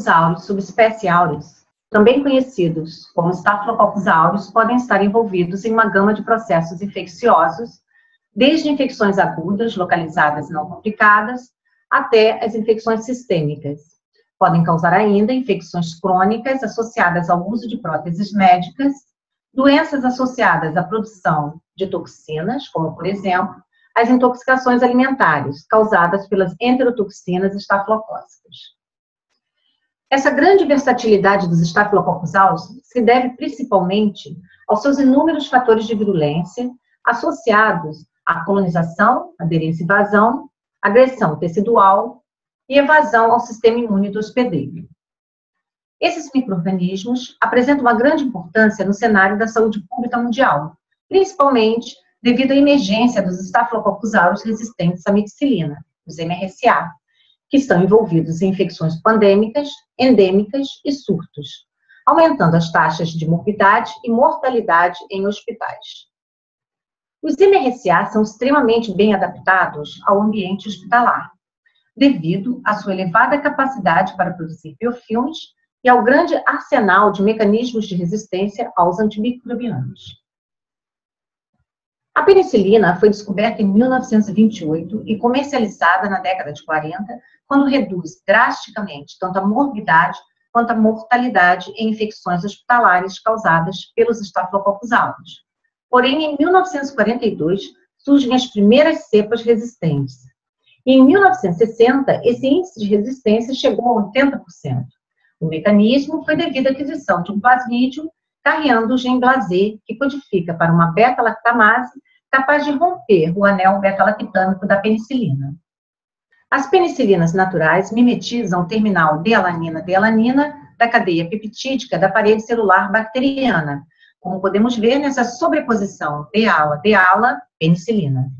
Staphylococcus aureus, subespécie aureus, também conhecidos como Staphylococcus aureus, podem estar envolvidos em uma gama de processos infecciosos, desde infecções agudas, localizadas e não complicadas, até as infecções sistêmicas. Podem causar ainda infecções crônicas associadas ao uso de próteses médicas, doenças associadas à produção de toxinas, como, por exemplo, as intoxicações alimentares causadas pelas enterotoxinas estafilocócicas. Essa grande versatilidade dos Staphylococcus aureus se deve principalmente aos seus inúmeros fatores de virulência associados à colonização, aderência e invasão, agressão tecidual e evasão ao sistema imune do hospedeiro. Esses micro-organismos apresentam uma grande importância no cenário da saúde pública mundial, principalmente devido à emergência dos Staphylococcus aureus resistentes à meticilina, os MRSA, que estão envolvidos em infecções pandêmicas, endêmicas e surtos, aumentando as taxas de morbidade e mortalidade em hospitais. Os MRSA são extremamente bem adaptados ao ambiente hospitalar, devido à sua elevada capacidade para produzir biofilmes e ao grande arsenal de mecanismos de resistência aos antimicrobianos. A penicilina foi descoberta em 1928 e comercializada na década de 40, quando reduz drasticamente tanto a morbidade quanto a mortalidade em infecções hospitalares causadas pelos Staphylococcus aureus. Porém, em 1942, surgem as primeiras cepas resistentes. E em 1960, esse índice de resistência chegou a 80%. O mecanismo foi devido à aquisição de um plasmídio carreando o gene BLAZ, que codifica para uma beta-lactamase capaz de romper o anel beta-lactâmico da penicilina. As penicilinas naturais mimetizam o terminal D-alanina-D-alanina da cadeia peptídica da parede celular bacteriana, como podemos ver nessa sobreposição D-ala-D-ala penicilina.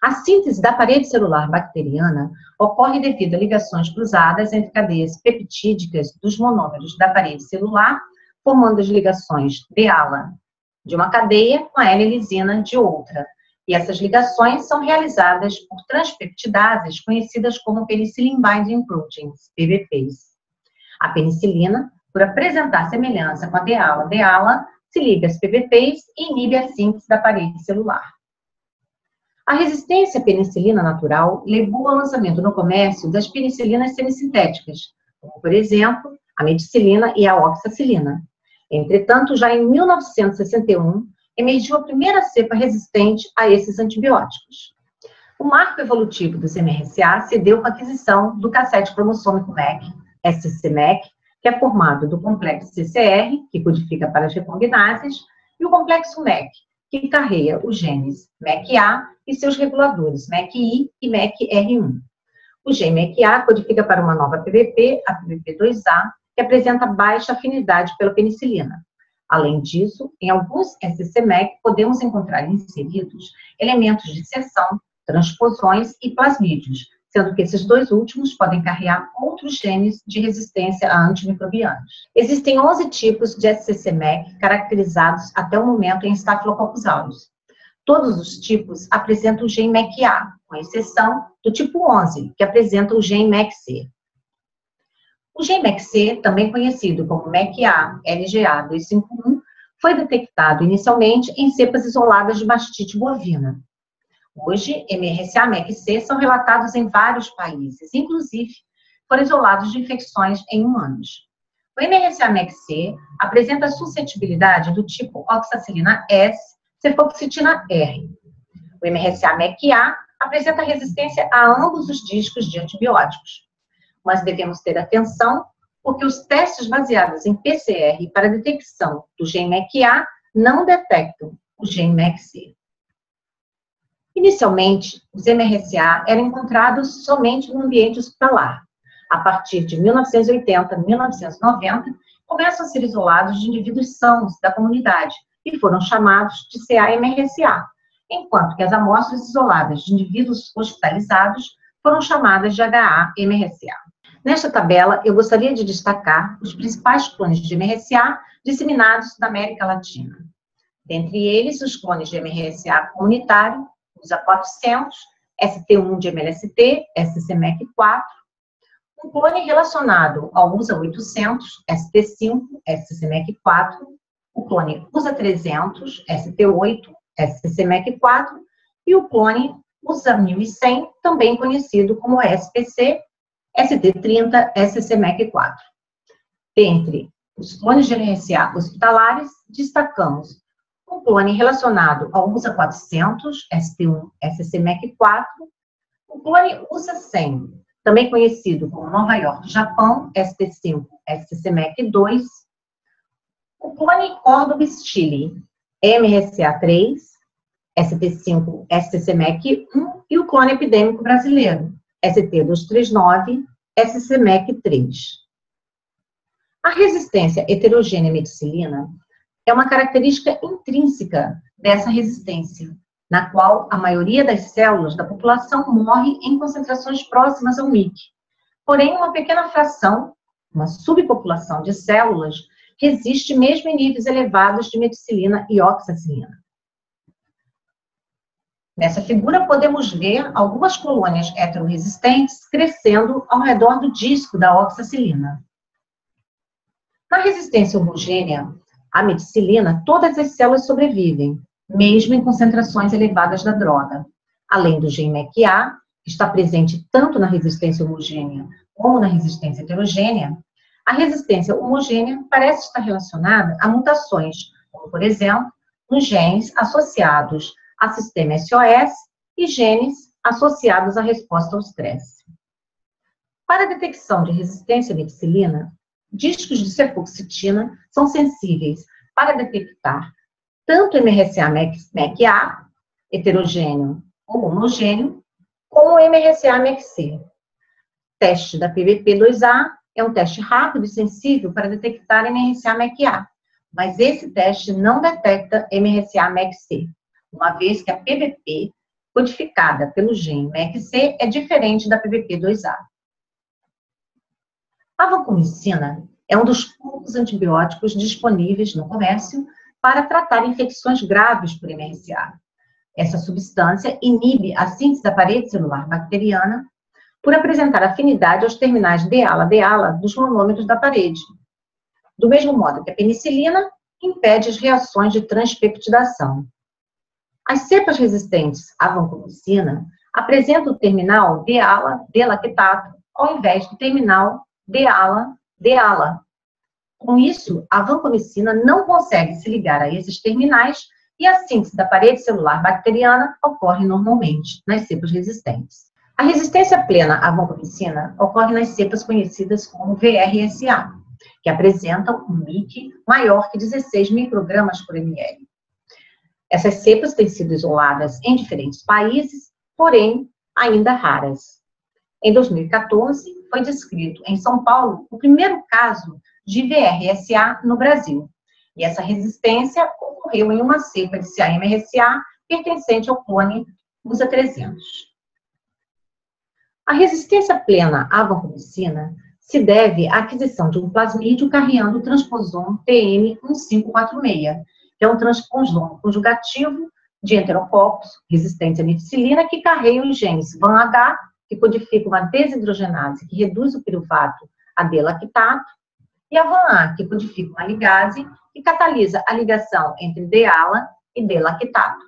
A síntese da parede celular bacteriana ocorre devido a ligações cruzadas entre cadeias peptídicas dos monômeros da parede celular, formando as ligações D-ala de uma cadeia com a L-lisina de outra. E essas ligações são realizadas por transpeptidases conhecidas como Penicillin Binding Proteins, PBPs. A penicilina, por apresentar semelhança com a D-ala, se liga às PBPs e inibe a síntese da parede celular. A resistência à penicilina natural levou ao lançamento no comércio das penicilinas semissintéticas, como, por exemplo, a meticilina e a oxacilina. Entretanto, já em 1961, emergiu a primeira cepa resistente a esses antibióticos. O marco evolutivo dos MRSA se deu com a aquisição do cassete cromossômico MEC, SCMEC, que é formado do complexo CCR, que codifica para as recognases, e o complexo MEC, que carrega os genes MEC-A e seus reguladores MEC-I e MEC-R1. O gene MEC-A codifica para uma nova PBP, a PBP2A, que apresenta baixa afinidade pela penicilina. Além disso, em alguns SCMEC podemos encontrar inseridos elementos de inserção, transposões e plasmídios, sendo que esses dois últimos podem carregar outros genes de resistência a antimicrobianos. Existem 11 tipos de SCMEC caracterizados até o momento em Staphylococcus aureus. Todos os tipos apresentam o gene MEC-A, com exceção do tipo 11, que apresenta o gene MEC-C. O gene MEC-C, também conhecido como MEC-A LGA251, foi detectado inicialmente em cepas isoladas de mastite bovina. Hoje, MRSA-MEC-C são relatados em vários países, inclusive foram isolados de infecções em humanos. O MRSA-MEC-C apresenta suscetibilidade do tipo oxacilina S, cefoxitina R. O MRSA-MEC-A apresenta resistência a ambos os discos de antibióticos. Mas devemos ter atenção, porque os testes baseados em PCR para detecção do gene MEC-A não detectam o gene MEC-C. Inicialmente, os MRSA eram encontrados somente no ambiente hospitalar. A partir de 1980, 1990, começam a ser isolados de indivíduos sãos da comunidade e foram chamados de CA-MRSA, enquanto que as amostras isoladas de indivíduos hospitalizados foram chamadas de HA-MRSA. Nesta tabela, eu gostaria de destacar os principais clones de MRSA disseminados na América Latina. Dentre eles, os clones de MRSA comunitário, os A400, ST1 de MLST, SCMEC4, O clone relacionado ao USA 800, ST5, SCCMEC4, o clone USA 300, ST8, SCCMEC4 e o clone USA 1100, também conhecido como SPC, ST30, SCCMEC4. Dentre os clones de MRSA hospitalares, destacamos o clone relacionado ao USA 400, ST1, SCCMEC4, o clone USA 100, também conhecido como Nova York, Japão, ST5, SCCMEC2, o clone Córdoba Chile, MRSA3, ST5, SCCMEC1 e o clone epidêmico brasileiro, ST239, SCCMEC3. A resistência heterogênea à meticilina é uma característica intrínseca dessa resistência, na qual a maioria das células da população morre em concentrações próximas ao MIC. Porém, uma pequena fração, uma subpopulação de células, resiste mesmo em níveis elevados de meticilina e oxacilina. Nessa figura, podemos ver algumas colônias heteroresistentes crescendo ao redor do disco da oxacilina. Na resistência homogênea à meticilina, todas as células sobrevivem, mesmo em concentrações elevadas da droga. Além do gene MEC-A, que está presente tanto na resistência homogênea como na resistência heterogênea, a resistência homogênea parece estar relacionada a mutações, como, por exemplo, nos genes associados a sistema SOS e genes associados à resposta ao estresse. Para a detecção de resistência à meticilina, discos de cefoxitina são sensíveis para detectar tanto MRSA-MEC-A, heterogêneo ou homogêneo, como o MRSA-MEC-C. O teste da PBP2A é um teste rápido e sensível para detectar MRSA-MEC-A, mas esse teste não detecta MRSA-MEC-C, uma vez que a PBP, codificada pelo gene MEC-C, é diferente da PBP2A. A vancomicina é um dos poucos antibióticos disponíveis no comércio para tratar infecções graves por MRSA. Essa substância inibe a síntese da parede celular bacteriana por apresentar afinidade aos terminais D-ala-D-ala dos monômeros da parede. Do mesmo modo que a penicilina impede as reações de transpeptidação. As cepas resistentes à vancomicina apresentam o terminal D-ala-D-lactato ao invés do terminal D-ala-D-ala. Com isso, a vancomicina não consegue se ligar a esses terminais e a síntese da parede celular bacteriana ocorre normalmente nas cepas resistentes. A resistência plena à vancomicina ocorre nas cepas conhecidas como VRSA, que apresentam um MIC maior que 16 microgramas por ml. Essas cepas têm sido isoladas em diferentes países, porém ainda raras. Em 2014, foi descrito em São Paulo o primeiro caso de VRSA no Brasil. E essa resistência ocorreu em uma cepa de CA-MRSA pertencente ao clone USA 300. A resistência plena à vancomicina se deve à aquisição de um plasmídio carreando o transposon TM1546, que é um transposon conjugativo de enterococos resistente à meticilina que carrega os genes VAN-H, que codifica uma desidrogenase que reduz o piruvato a D-lactato, e a VAN-A, que codifica uma ligase que catalisa a ligação entre D-ala e D-lactato.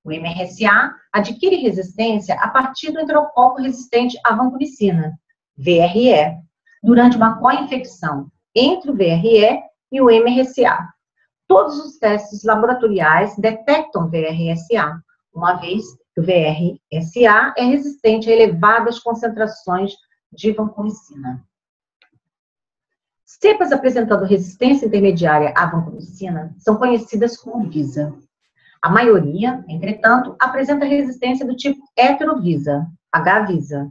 O MRSA adquire resistência a partir do enterococo resistente à vancomicina, VRE, durante uma co-infecção entre o VRE e o MRSA. Todos os testes laboratoriais detectam VRSA, uma vez que o VRSA é resistente a elevadas concentrações de vancomicina. Cepas apresentando resistência intermediária à vancomicina são conhecidas como VISA. A maioria, entretanto, apresenta resistência do tipo heterovisa, H-VISA.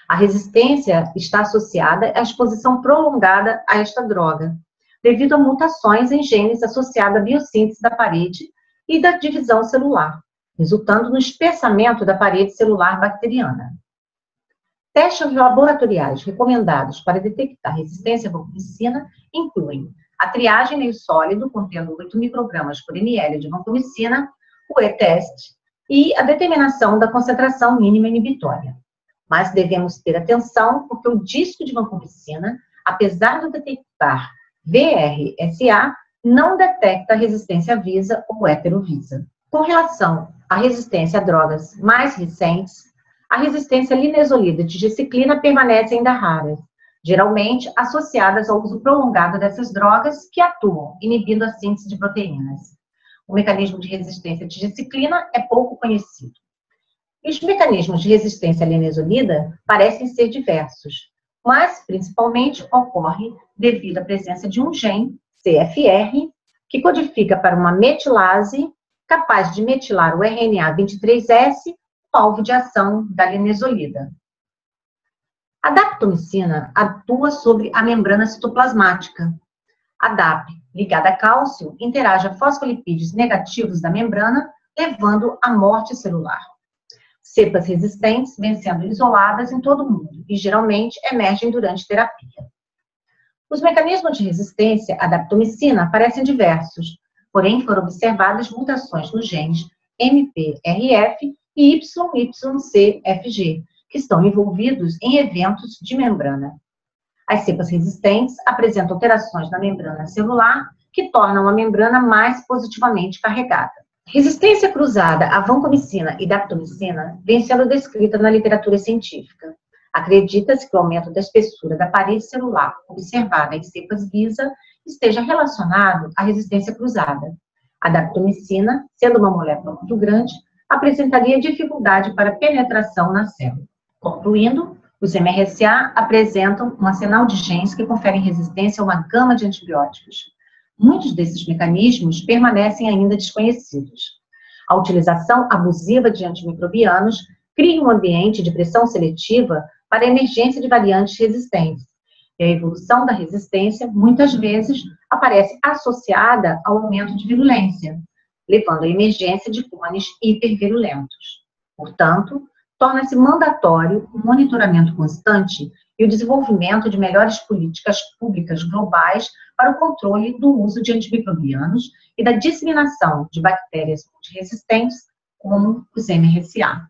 A resistência está associada à exposição prolongada a esta droga, devido a mutações em genes associados à biossíntese da parede e da divisão celular, resultando no espessamento da parede celular bacteriana. Testes laboratoriais recomendados para detectar resistência à vancomicina incluem a triagem meio sólido, contendo 8 microgramas por ml de vancomicina, o E-teste e a determinação da concentração mínima inibitória. Mas devemos ter atenção porque o disco de vancomicina, apesar de detectar VRSA, não detecta resistência visa ou heterovisa. Com relação à resistência a drogas mais recentes, a resistência à linezolida e digiciclina permanece ainda rara, geralmente associadas ao uso prolongado dessas drogas que atuam inibindo a síntese de proteínas. O mecanismo de resistência à digiciclina é pouco conhecido. E os mecanismos de resistência à linezolida parecem ser diversos, mas principalmente ocorre devido à presença de um gene, CFR, que codifica para uma metilase capaz de metilar o RNA 23S, alvo de ação da linezolida. A daptomicina atua sobre a membrana citoplasmática. A DAP, ligada a cálcio, interage a fosfolipídios negativos da membrana, levando à morte celular. Cepas resistentes vêm sendo isoladas em todo o mundo e geralmente emergem durante terapia. Os mecanismos de resistência à daptomicina parecem diversos, porém foram observadas mutações nos genes MPRF e YYCFG, que estão envolvidos em eventos de membrana. As cepas resistentes apresentam alterações na membrana celular que tornam a membrana mais positivamente carregada. Resistência cruzada à vancomicina e daptomicina vem sendo descrita na literatura científica. Acredita-se que o aumento da espessura da parede celular observada em cepas visa esteja relacionado à resistência cruzada. A daptomicina, sendo uma molécula muito grande, apresentaria dificuldade para penetração na célula. Concluindo, os MRSA apresentam um arsenal de genes que conferem resistência a uma gama de antibióticos. Muitos desses mecanismos permanecem ainda desconhecidos. A utilização abusiva de antimicrobianos cria um ambiente de pressão seletiva para a emergência de variantes resistentes. E a evolução da resistência, muitas vezes, aparece associada ao aumento de virulência, levando à emergência de clones hipervirulentos. Portanto, torna-se mandatório o monitoramento constante e o desenvolvimento de melhores políticas públicas globais para o controle do uso de antimicrobianos e da disseminação de bactérias multiresistentes, como os MRSA.